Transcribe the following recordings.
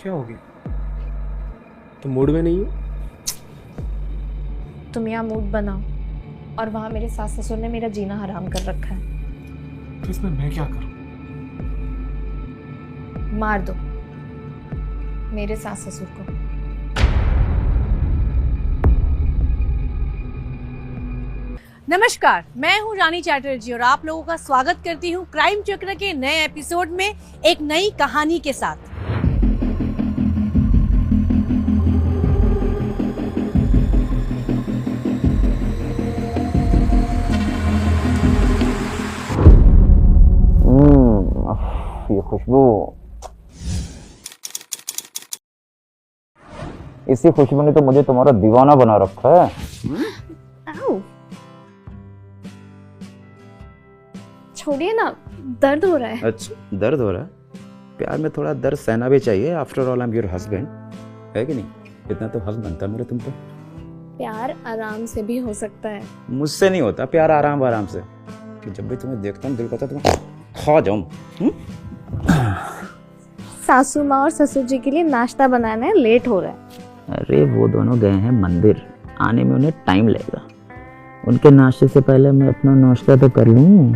क्या हो गया? तुम मूड में नहीं हो? तुम यहाँ मूड बनाओ और वहाँ मेरे सास ससुर ने मेरा जीना हराम कर रखा है। तो इसमें मैं क्या करूं? मार दो मेरे सास ससुर को। नमस्कार, मैं हूं रानी चैटर्जी और आप लोगों का स्वागत करती हूं क्राइम चक्र के नए एपिसोड में एक नई कहानी के साथ। ये खुशबू, इसी खुशबू ने तो मुझे तुम्हारा दीवाना बना रखा है। छोड़िए ना, दर्द हो रहा है। अच्छा, दर्द हो रहा है? प्यार में थोड़ा दर्द सहना भी चाहिए। After all I am your husband, है कि नहीं? इतना तो हक बनता है मेरा तुम पे। प्यार आराम से भी हो सकता है। मुझसे नहीं होता प्यार आराम से। कि जब भी तुम्हें देखता हूँ दिल करता है तुम्हें खा जाऊं। सासू माँ और ससुर जी के लिए नाश्ता बनाना है, लेट हो रहा है। अरे वो दोनों गए हैं मंदिर, आने में उन्हें टाइम लगेगा। उनके नाश्ते से पहले मैं अपना नाश्ता तो कर लूं।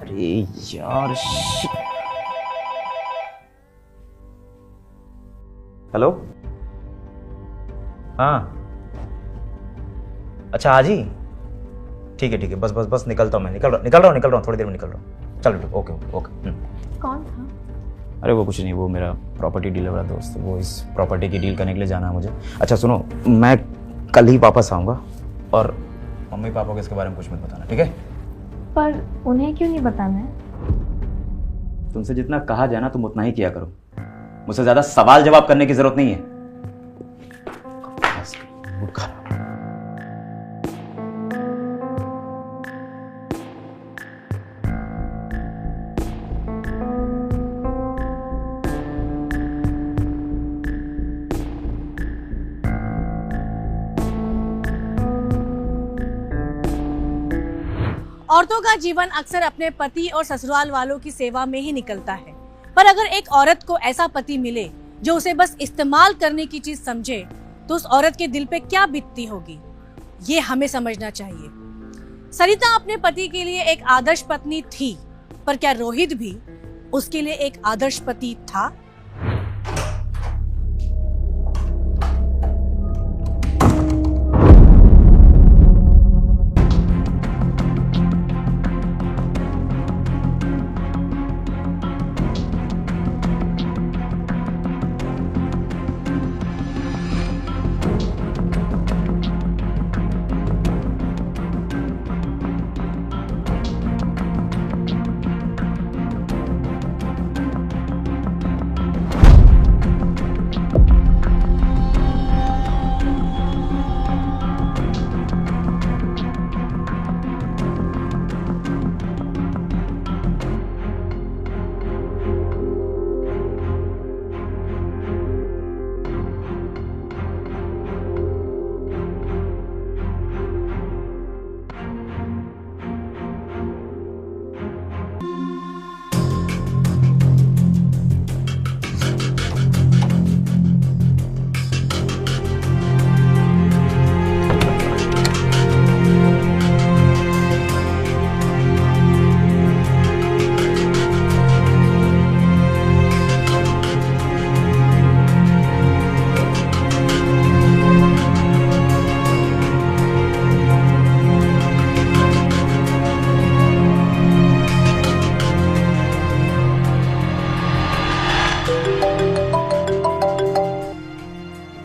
अरे यार, हेलो। हाँ अच्छा, आज ही? ठीक है बस निकलता हूँ मैं। निकल रहा हूँ, थोड़ी देर में निकल रहा हूँ। चलो ओके। कौन था? अरे वो कुछ नहीं, वो मेरा प्रॉपर्टी डीलर वाला दोस्त, वो इस प्रॉपर्टी की डील करने के लिए जाना है मुझे। अच्छा सुनो, मैं कल ही वापस आऊँगा और मम्मी पापा को इसके बारे में कुछ मत बताना, ठीक है? पर उन्हें क्यों नहीं बताना है? तुमसे जितना कहा जाए ना तुम उतना ही किया करो। मुझसे ज़्यादा सवाल जवाब करने की ज़रूरत नहीं है। औरतों का जीवन अक्सर अपने पति और ससुराल वालों की सेवा में ही निकलता है, पर अगर एक औरत को ऐसा पति मिले जो उसे बस इस्तेमाल करने की चीज समझे, तो उस औरत के दिल पे क्या बीतती होगी, ये हमें समझना चाहिए। सरिता अपने पति के लिए एक आदर्श पत्नी थी, पर क्या रोहित भी उसके लिए एक आदर्श पति था?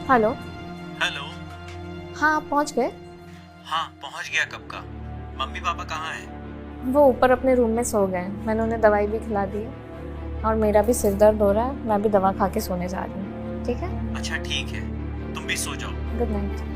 हेलो। हेलो। हाँ, आप पहुँच गए? हाँ पहुंच गया। कब का? मम्मी पापा कहाँ हैं? वो ऊपर अपने रूम में सो गए। मैंने उन्हें दवाई भी खिला दी है और मेरा भी सिर दर्द हो रहा है। मैं भी दवा खा के सोने जा रही हूँ। ठीक है? अच्छा ठीक है, तुम भी सो जाओ। Good night.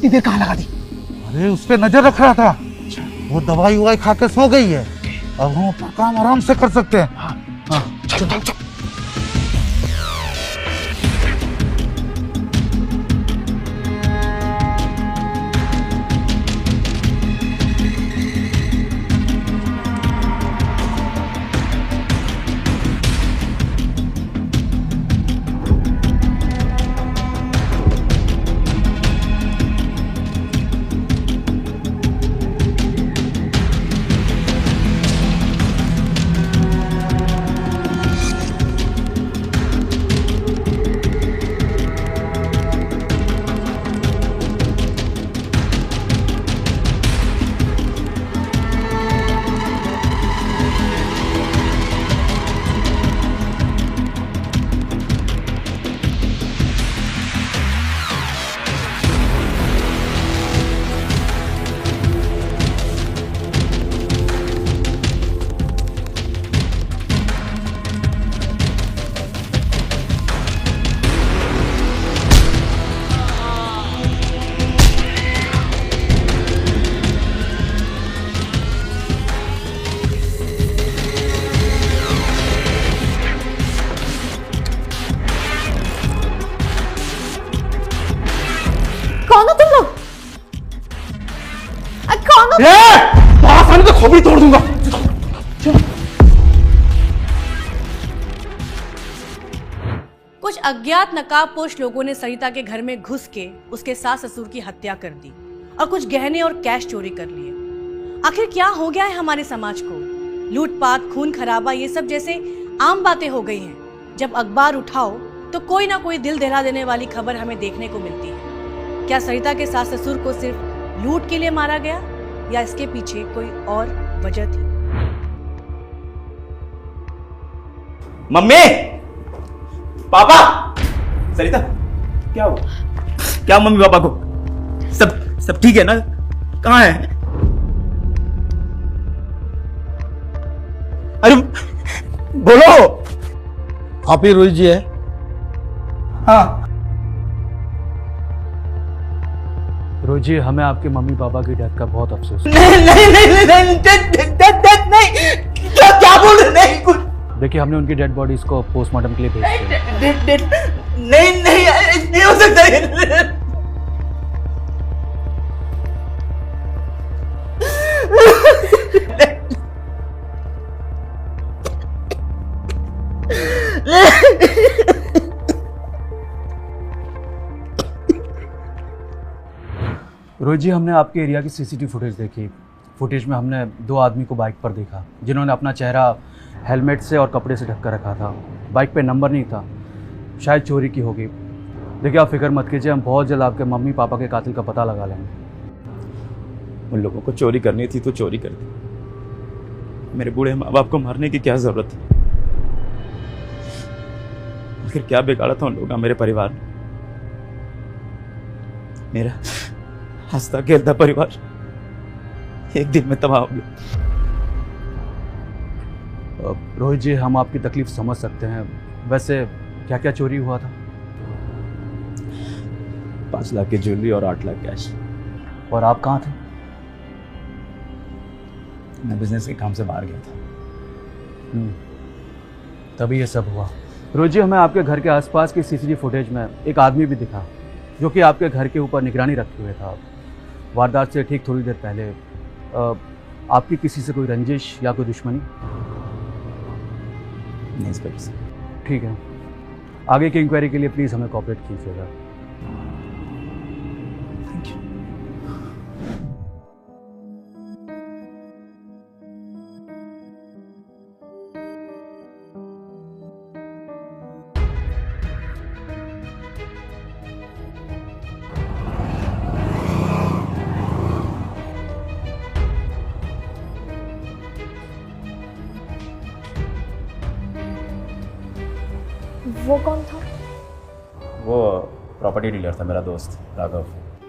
इतनी देर कहाँ लगा दी? अरे उस पर नजर रख रहा था, वो दवाई ववाई खा के सो गई है, अब हम अपना काम आराम से कर सकते हैं। हाँ चल चल। कौन हो तुम लोग? कौन हो? पास आने तो खोपड़ी तोड़ दूंगा। कुछ अज्ञात नकाबपोश लोगों ने सरिता के घर में घुस के उसके सास ससुर की हत्या कर दी और कुछ गहने और कैश चोरी कर लिए। आखिर क्या हो गया है हमारे समाज को? लूटपाट, खून खराबा, ये सब जैसे आम बातें हो गई हैं। जब अखबार उठाओ तो कोई ना कोई दिल दहला देने वाली खबर हमें देखने को मिलती है। क्या सरिता के सास ससुर को सिर्फ लूट के लिए मारा गया या इसके पीछे कोई और वजह थी? मम्मी, पापा, सरिता, क्या हुआ? क्या मम्मी पापा को? सब ठीक है ना? कहाँ है? अरे बोलो। आप ही रोहित जी है? हाँ। रोहित जी, हमें आपके मम्मी पापा की डेथ का बहुत अफसोस है। नहीं, क्या बोल रहे? नहीं कुछ। देखिए, हमने उनकी डेड बॉडीज को पोस्टमार्टम के लिए भेज दिया। नहीं हो सकता। रोहित जी, हमने आपके एरिया की सीसीटीवी फुटेज देखी। फुटेज में हमने 2 आदमी को बाइक पर देखा जिन्होंने अपना चेहरा हेलमेट से और कपड़े से ढक कर रखा था। बाइक पे नंबर नहीं था, शायद चोरी की होगी। देखिए, आप फिक्र मत कीजिए, हम बहुत जल्द आपके मम्मी पापा के कातिल का पता लगा लेंगे। उन लोगों को चोरी करनी थी तो चोरी कर दी। मेरे बूढ़े माँ बाप को मारने की क्या जरूरत थी? आखिर क्या बिगाड़ा था उन लोगों का मेरे परिवार ने? मेरा हंसता खेलता परिवार एक दिन में तबाह हो गया। रोहित जी, हम आपकी तकलीफ समझ सकते हैं। वैसे क्या क्या चोरी हुआ था? 5 लाख की ज्वेलरी और 8 लाख कैश। और आप कहाँ थे? मैं बिजनेस के काम से बाहर गया था। तभी ये सब हुआ। रोहित जी, हमें आपके घर के आसपास की सीसीटीवी फुटेज में एक आदमी भी दिखा जो कि आपके घर के ऊपर निगरानी रखे हुए था। वारदात से ठीक थोड़ी देर पहले आपकी किसी से कोई रंजिश या कोई दुश्मनी? नहीं इंस्पेक्टर साहब। ठीक है, आगे की इंक्वायरी के लिए प्लीज़ हमें कोऑपरेट कीजिएगा। Thank you. वो कौन था? वो प्रॉपर्टी डीलर था, मेरा दोस्त राघव,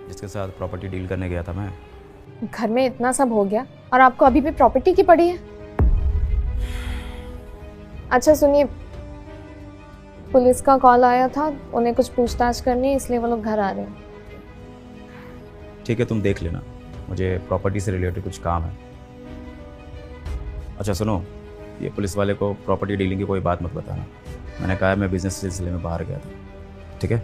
जिसके साथ प्रॉपर्टी डील करने गया था मैं। घर में इतना सब हो गया और आपको अभी भी प्रॉपर्टी की पड़ी है? अच्छा सुनिए, पुलिस का कॉल आया था, उन्हें कुछ पूछताछ करनी है, इसलिए वो लोग घर आ रहे हैं। ठीक है, तुम देख लेना, मुझे प्रॉपर्टी से रिलेटेड कुछ काम है। अच्छा सुनो, ये पुलिस वाले को प्रॉपर्टी डीलिंग की कोई बात मत बताना। मैंने कहा है मैं बिजनेस सिलसिले में बाहर गया था, ठीक है?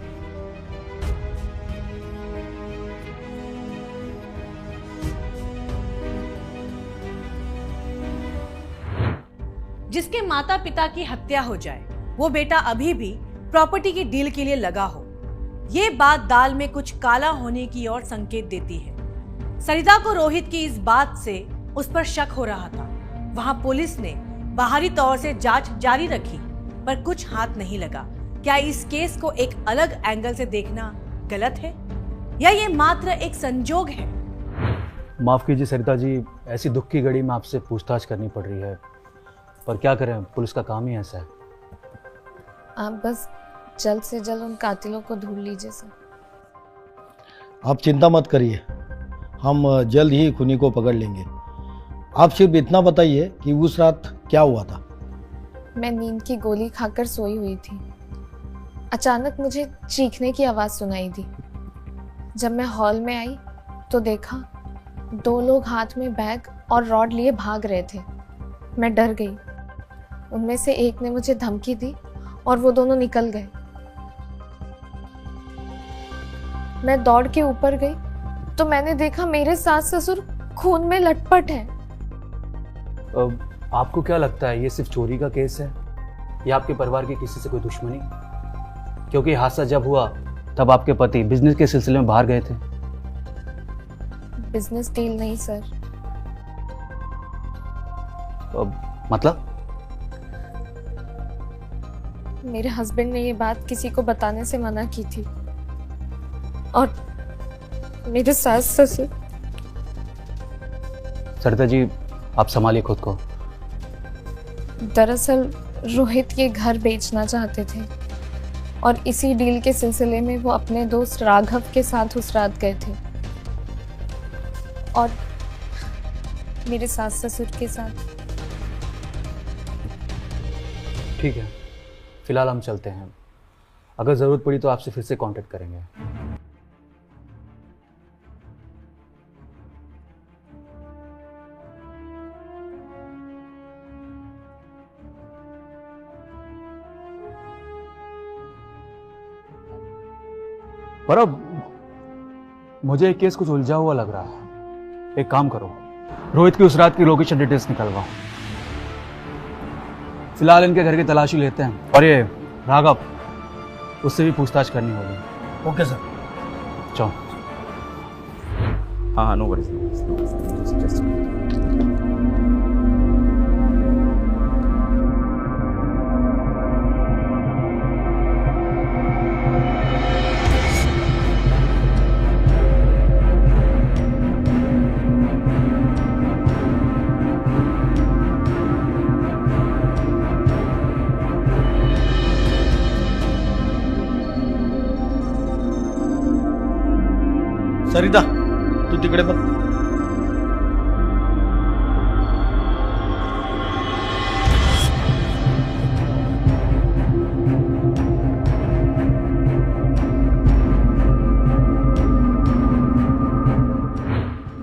जिसके माता पिता की हत्या हो जाए वो बेटा अभी भी प्रॉपर्टी की डील के लिए लगा हो, ये बात दाल में कुछ काला होने की ओर संकेत देती है। सरिता को रोहित की इस बात से उस पर शक हो रहा था। वहां पुलिस ने बाहरी तौर से जांच जारी रखी पर कुछ हाथ नहीं लगा। क्या इस केस को एक अलग एंगल से देखना गलत है या ये मात्र एक संजोग है? माफ़ कीजिए सरिता जी, ऐसी दुख की घड़ी में आपसे पूछताछ करनी पड़ रही है, पर क्या करें, पुलिस का काम ही ऐसा है। आप बस जल्द से जल्द उन कातिलों को ढूंढ लीजिए सर। आप चिंता मत करिए, हम जल्द ही खूनी को पकड़ लेंगे। आप सिर्फ इतना बताइए कि उस रात क्या हुआ था। मैं नींद की गोली खाकर सोई हुई थी। अचानक मुझे चीखने की आवाज़ सुनाई दी। जब मैं हॉल में आई तो देखा 2 लोग हाथ में बैग और रॉड लिए भाग रहे थे। मैं डर गई। उनमें से एक ने मुझे धमकी दी और वो दोनों निकल गए। मैं दौड़ के ऊपर गई तो मैंने देखा मेरे सास ससुर खून में लटपट हैं। आपको क्या लगता है ये सिर्फ चोरी का केस है या आपके परिवार की किसी से कोई दुश्मनी? क्योंकि हादसा जब हुआ तब आपके पति बिजनेस के सिलसिले में बाहर गए थे। बिजनेस डील नहीं सर। मतलब? मेरे हस्बैंड ने ये बात किसी को बताने से मना की थी और मेरे सास ससुर। सरिता जी, आप संभालिए खुद को। दरअसल रोहित ये घर बेचना चाहते थे और इसी डील के सिलसिले में वो अपने दोस्त राघव के साथ उस रात गए थे और मेरे सास ससुर के साथ। ठीक है, फिलहाल हम चलते हैं। अगर ज़रूरत पड़ी तो आपसे फिर से कांटेक्ट करेंगे। पर अब मुझे एक केस कुछ उलझा हुआ लग रहा है। एक काम करो, रोहित की उस रात की लोकेशन डिटेल्स निकलवाओ। फिलहाल इनके घर की तलाशी लेते हैं और ये राघव, उससे भी पूछताछ करनी होगी। Okay sir. चलो। हाँ, नो वरीज। सरिता, तू तिकडे बघ।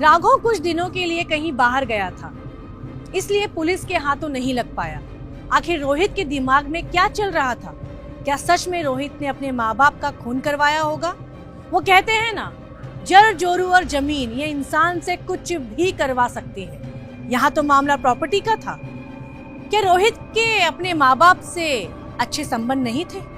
राघव कुछ दिनों के लिए कहीं बाहर गया था, इसलिए पुलिस के हाथों नहीं लग पाया। आखिर रोहित के दिमाग में क्या चल रहा था? क्या सच में रोहित ने अपने माँ बाप का खून करवाया होगा? वो कहते हैं ना, जड़ जोरू और जमीन ये इंसान से कुछ भी करवा सकती है। यहाँ तो मामला प्रॉपर्टी का था। क्या रोहित के अपने माँ बाप से अच्छे संबंध नहीं थे?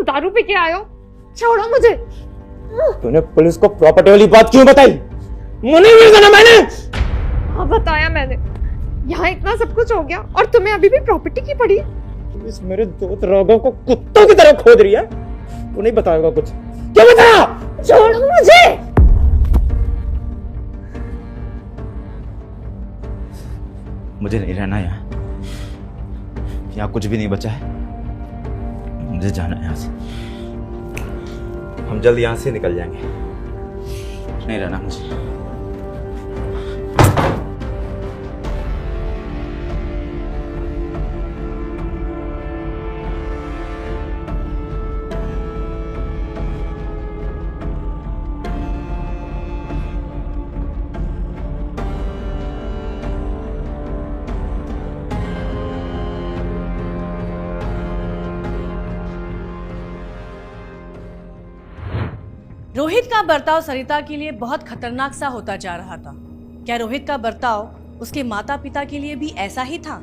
दारू पी के आयो, छोड़ो मुझे। तूने पुलिस को प्रॉपर्टी वाली बात क्यों बताई? मुझे भी देना मैंने। हाँ बताया मैंने, यहाँ इतना सब कुछ हो गया और तुम्हें अभी भी प्रॉपर्टी की पड़ी। इस मेरे दोस्त राघव को कुत्तों की तरह खोद रही है। वो नहीं बताएगा कुछ। क्या बताया? छोड़ो मुझे। मुझे नहीं रहना यहाँ। यहाँ कुछ भी नहीं बचा है। मुझे जाना है यहाँ से। हम जल्द यहाँ से निकल जाएंगे। नहीं रहना मुझे। रोहित का बर्ताव सरिता के लिए बहुत खतरनाक सा होता जा रहा था। क्या रोहित का बर्ताव उसके माता पिता के लिए भी ऐसा ही था?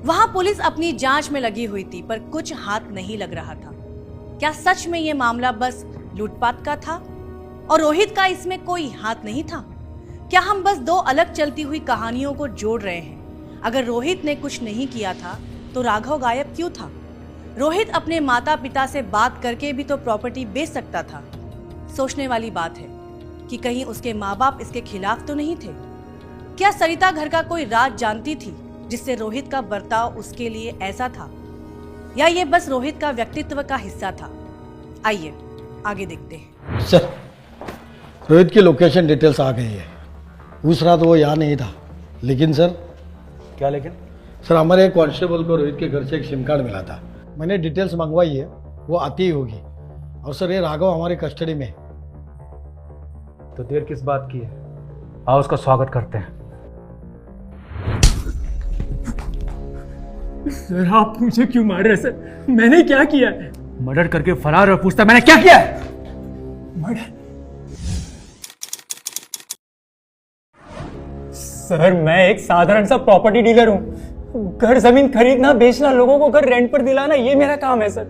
वहां पुलिस अपनी जांच में लगी हुई थी, पर कुछ हाथ नहीं लग रहा था। क्या सच में ये मामला बस लूटपाट का था और रोहित का इसमें कोई हाथ नहीं था? क्या हम बस दो अलग चलती हुई कहानियों को जोड़ रहे हैं? अगर रोहित ने कुछ नहीं किया था तो राघव गायब क्यों था? रोहित अपने माता पिता से बात करके भी तो प्रॉपर्टी बेच सकता था। सोचने वाली बात है कि कहीं उसके माँ बाप इसके खिलाफ तो नहीं थे। क्या सरिता घर का कोई राज जानती थी जिससे रोहित का बर्ताव उसके लिए ऐसा था, या ये बस रोहित का व्यक्तित्व का हिस्सा था? आइए आगे देखते हैं। सर, रोहित की लोकेशन डिटेल्स आ गई है। उस रात वो यहाँ नहीं था, लेकिन सर क्या लेकिन? सर हमारे एक कांस्टेबल को रोहित के घर से एक सिम कार्ड मिला था। मैंने डिटेल्स मंगवाई है, वो आती ही होगी। और सर ये राघव हमारी कस्टडी में है। तो देर किस बात की है? आओ उसका स्वागत करते हैं। सर आप मुझे क्यों मार रहे हैं सर? मैंने क्या किया है? मर्डर करके फरार और पूछता मैंने क्या किया है? मर्डर? सर मैं एक साधारण सा प्रॉपर्टी डीलर हूँ। घर जमीन खरीदना, बेचना, लोगों को घर रेंट पर दिलाना, ये मेरा काम है सर।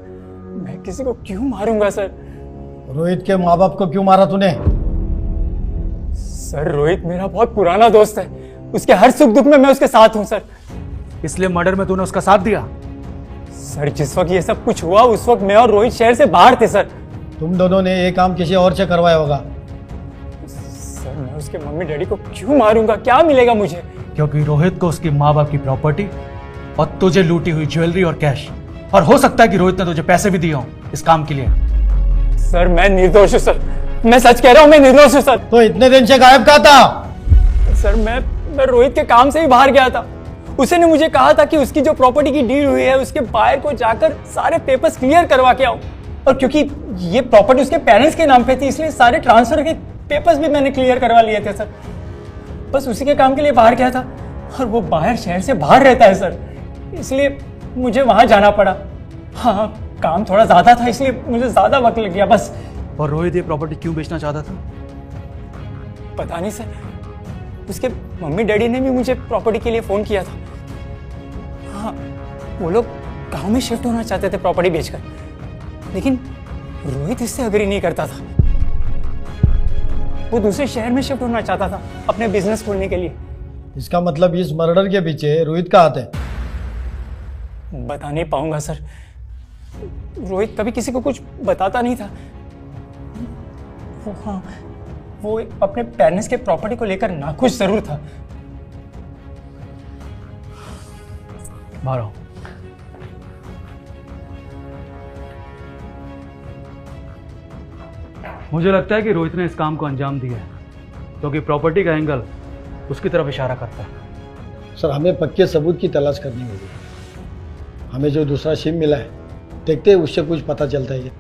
मैं किसी को क्यों मारूंगा सर? रोहित के माँ बाप को क्यों मारा तूने? सर रोहित मेरा बहुत पुराना दोस्त है। उसके हर सुख दुख में मैं उसके साथ हूँ सर। इसलिए मर्डर में तूने उसका साथ दिया? सर जिस वक्त ये सब कुछ हुआ उस वक्त मैं और रोहित शहर से बाहर थे सर। तुम दोनों ने ये काम किसी और से करवाया होगा। सर मैं उसके मम्मी डैडी को क्यों मारूंगा? क्या मिलेगा मुझे? क्योंकि रोहित को उसकी माँ बाप की प्रॉपर्टी और तुझे लूटी हुई ज्वेलरी और कैश, और हो सकता है कि रोहित ने तुझे पैसे भी दिए हों इस काम के लिए। सर मैं निर्दोष हूँ सर। मैं सच कह रहा हूँ, मैं निर्दोष हूँ सर। तो इतने दिन से गायब कहाँ था? सर मैं रोहित के काम से ही बाहर गया था। उसने मुझे कहा था कि उसकी जो प्रॉपर्टी की डील हुई है उसके बायर को जाकर सारे पेपर्स क्लियर करवा के आओ। और क्योंकि ये प्रॉपर्टी उसके पेरेंट्स के नाम पे थी इसलिए सारे ट्रांसफर के पेपर्स भी मैंने क्लियर करवा लिए थे सर। बस उसी के काम के लिए बाहर गया था और वो बाहर शहर से बाहर रहता है सर, इसलिए मुझे वहां जाना पड़ा। हाँ काम थोड़ा ज्यादा था इसलिए मुझे ज्यादा वक्त लग गया बस। और रोहित ये प्रॉपर्टी क्यों बेचना चाहता था? पता नहीं सर, उसके मम्मी डैडी ने भी मुझे प्रॉपर्टी के लिए फोन किया था। हाँ वो लोग गांव में शिफ्ट होना चाहते थे प्रॉपर्टी बेचकर, लेकिन रोहित इससे अग्री नहीं करता था। वो दूसरे शहर में शिफ्ट होना चाहता था अपने बिजनेस खोलने के लिए। इसका मतलब इस मर्डर के पीछे रोहित का हाथ है? बता नहीं पाऊंगा सर। रोहित कभी किसी को कुछ बताता नहीं था। वो अपने पेरेंट्स के प्रॉपर्टी को लेकर नाखुश जरूर था। बाहर आओ। मुझे लगता है कि रोहित ने इस काम को अंजाम दिया है क्योंकि प्रॉपर्टी का एंगल उसकी तरफ इशारा करता है। सर हमें पक्के सबूत की तलाश करनी होगी। हमें जो दूसरा सिम मिला है देखते हैं उससे कुछ पता चलता है।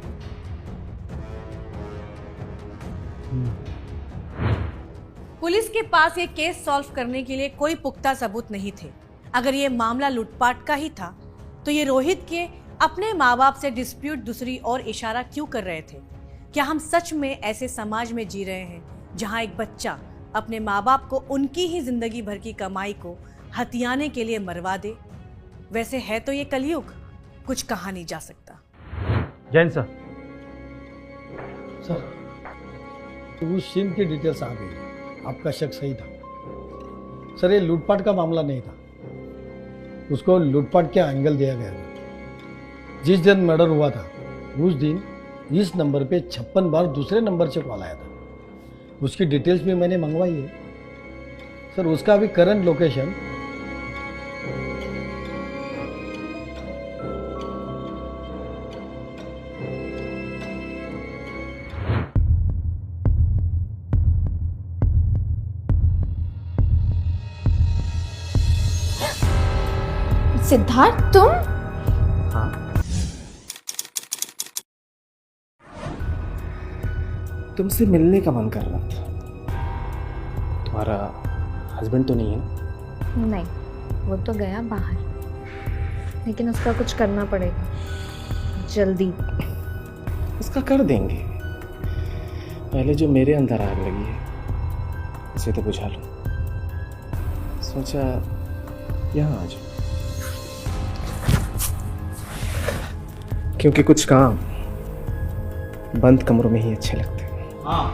पुलिस के पास ये केस सॉल्व करने के लिए कोई पुख्ता सबूत नहीं थे। अगर ये मामला लूटपाट का ही था तो ये रोहित के अपने माँ बाप से डिस्प्यूट दूसरी ओर इशारा क्यों कर रहे थे? क्या हम सच में ऐसे समाज में जी रहे हैं जहाँ एक बच्चा अपने माँ बाप को उनकी ही जिंदगी भर की कमाई को हथियाने के लिए मरवा दे? वैसे है तो ये कलयुग, कुछ कहा नहीं जा सकता। जैन सर। सर तो उस सिम की डिटेल्स आ गई। आपका शक सही था सर, ये लूटपाट का मामला नहीं था। उसको लूटपाट का एंगल दिया गया था। जिस दिन मर्डर हुआ था उस दिन इस नंबर पे 56 बार दूसरे नंबर से कॉल आया था। उसकी डिटेल्स भी मैंने मंगवाई है सर। उसका अभी करंट लोकेशन सिद्धार्थ, तुम? तुमसे मिलने का मन कर रहा था। तुम्हारा हस्बैंड तो नहीं है ना? नहीं, वो तो गया बाहर, लेकिन उसका कुछ करना पड़ेगा जल्दी। उसका कर देंगे। पहले जो मेरे अंदर आग लगी है उसे तो बुझा लो। सोचा यहाँ आ जाओ, क्योंकि कुछ काम बंद कमरों में ही अच्छे लगते हैं। हाँ,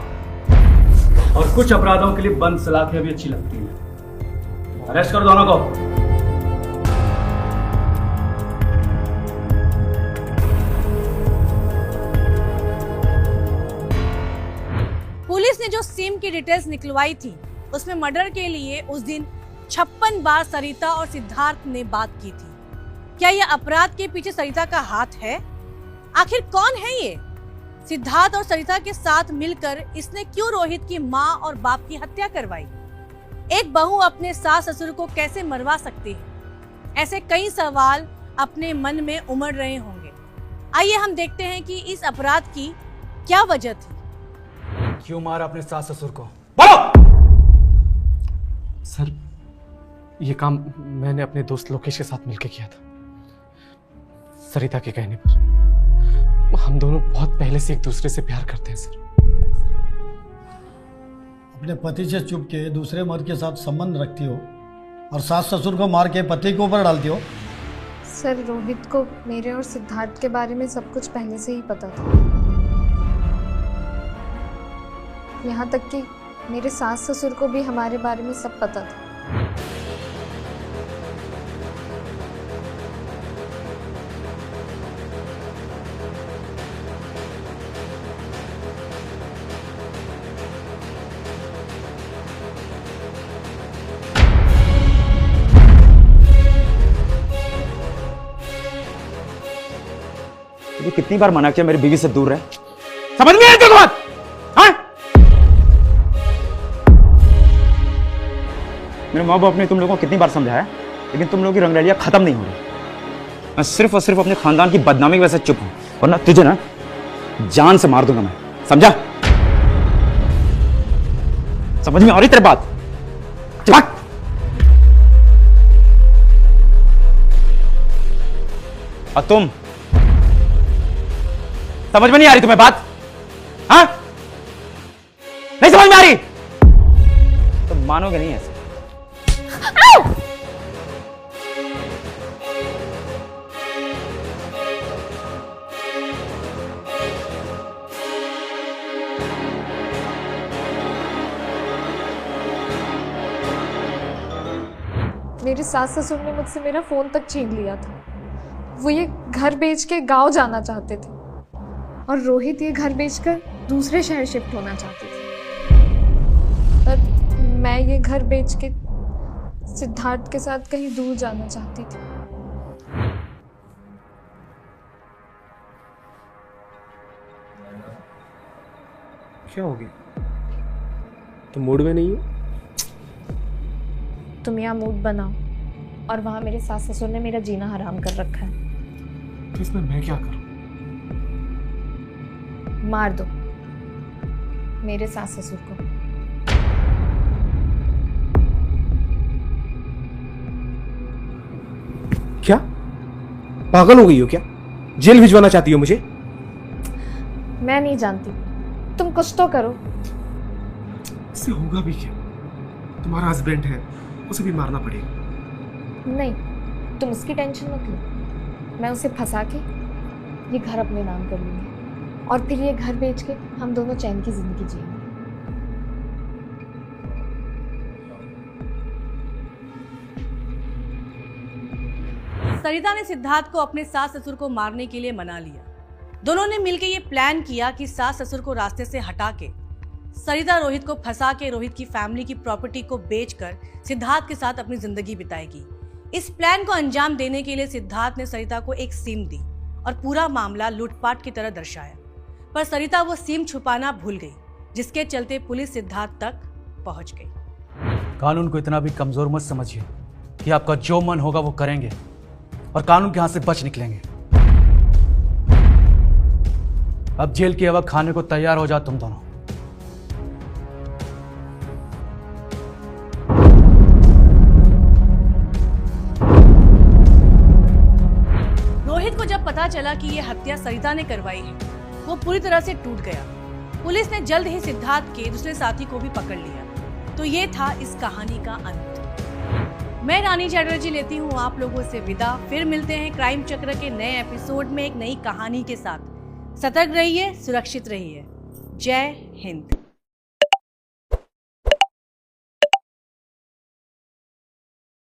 और कुछ अपराधों के लिए बंद सलाखें भी अच्छी लगती हैं। अरेस्ट कर दोनों को। पुलिस ने जो सिम की डिटेल्स निकलवाई थी उसमें मर्डर के लिए उस दिन 56 बार सरिता और सिद्धार्थ ने बात की थी। क्या यह अपराध के पीछे सरिता का हाथ है? आखिर कौन है ये? सिद्धार्थ और सरिता के साथ मिलकर इसने क्यों रोहित की माँ और बाप की हत्या करवाई? एक बहू अपने सास ससुर को कैसे मरवा सकती है? ऐसे कई सवाल अपने मन में उमड़ रहे होंगे। आइए हम देखते हैं कि इस अपराध की क्या वजह थी। क्यों मारा अपने सास ससुर को? सर, ये काम मैंने अपने दोस्त लोकेश के साथ मिलकर किया था। सरिता के कहने पर। हम दोनों बहुत पहले से एक दूसरे से प्यार करते हैं सर। अपने पति से चुप के दूसरे मर्द के साथ संबंध रखती हो और सास ससुर को मार के पति के ऊपर डालती हो। सर, रोहित को मेरे और सिद्धार्थ के बारे में सब कुछ पहले से ही पता था। यहाँ तक कि मेरे सास ससुर को भी हमारे बारे में सब पता था। तुझे कितनी बार मना किया मेरी बीवी से दूर रहे? समझ में आई तेरे को बात? हाँ? मेरे माँ बाप ने तुम लोगों को कितनी बार समझाया, लेकिन तुम लोगों की रंगरलियां खत्म नहीं हो रही। मैं सिर्फ और सिर्फ अपने खानदान की बदनामी की वजह से चुप हूं, वरना तुझे ना जान से मार दूंगा मैं। समझा? समझ में आ रही तेरी बात? चल और तुम समझ में नहीं आ रही तुम्हें बात? हाँ? नहीं समझ में आ रही? तो मानोगे नहीं ऐसे। मेरे सास ससुर ने मुझसे मेरा फोन तक छीन लिया था। वो ये घर बेच के गांव जाना चाहते थे और रोहित ये घर बेचकर दूसरे शहर शिफ्ट होना चाहते थे। और मैं ये घर बेच के सिद्धार्थ के साथ कहीं दूर जाना चाहती थी। क्या हो गया? तुम मूड में नहीं हो? तुम यहाँ मूड बनाओ और वहाँ मेरे सास ससुर ने मेरा जीना हराम कर रखा है। तो इसमें मैं क्या करूं? मार दो मेरे सास ससुर को। क्या पागल हो गई हो क्या? जेल भिजवाना चाहती हो मुझे? मैं नहीं जानती, तुम कुछ तो करो। इससे होगा भी क्या? तुम्हारा हस्बैंड है, उसे भी मारना पड़ेगा। नहीं, तुम उसकी टेंशन मत लो। मैं उसे फंसा के ये घर अपने नाम कर लूँगी और फिर ये घर बेच के हम दोनों चैन की जिंदगी जिएंगे। सरिता ने सिद्धार्थ को अपने सास ससुर को मारने के लिए मना लिया। दोनों ने मिलकर ये प्लान किया कि सास ससुर को रास्ते से हटा के सरिता रोहित को फंसा के रोहित की फैमिली की प्रॉपर्टी को बेचकर सिद्धार्थ के साथ अपनी जिंदगी बिताएगी। इस प्लान को अंजाम देने के लिए सिद्धार्थ ने सरिता को एक सिम दी और पूरा मामला लूटपाट की तरह दर्शाया, पर सरिता वो सिम छुपाना भूल गई, जिसके चलते पुलिस सिद्धार्थ तक पहुंच गई। कानून को इतना भी कमजोर मत समझिए कि आपका जो मन होगा वो करेंगे और कानून के हाथ से बच निकलेंगे। अब जेल की हवा खाने को तैयार हो जाओ तुम दोनों। रोहित को जब पता चला कि ये हत्या सरिता ने करवाई है, वो पूरी तरह से टूट गया। पुलिस ने जल्द ही सिद्धार्थ के दूसरे साथी को भी पकड़ लिया। तो ये था इस कहानी का अंत। मैं रानी चैटर्जी लेती हूँ आप लोगों से विदा। फिर मिलते हैं क्राइम चक्र के नए एपिसोड में एक नई कहानी के साथ। सतर्क रहिए, सुरक्षित रहिए। जय हिंद।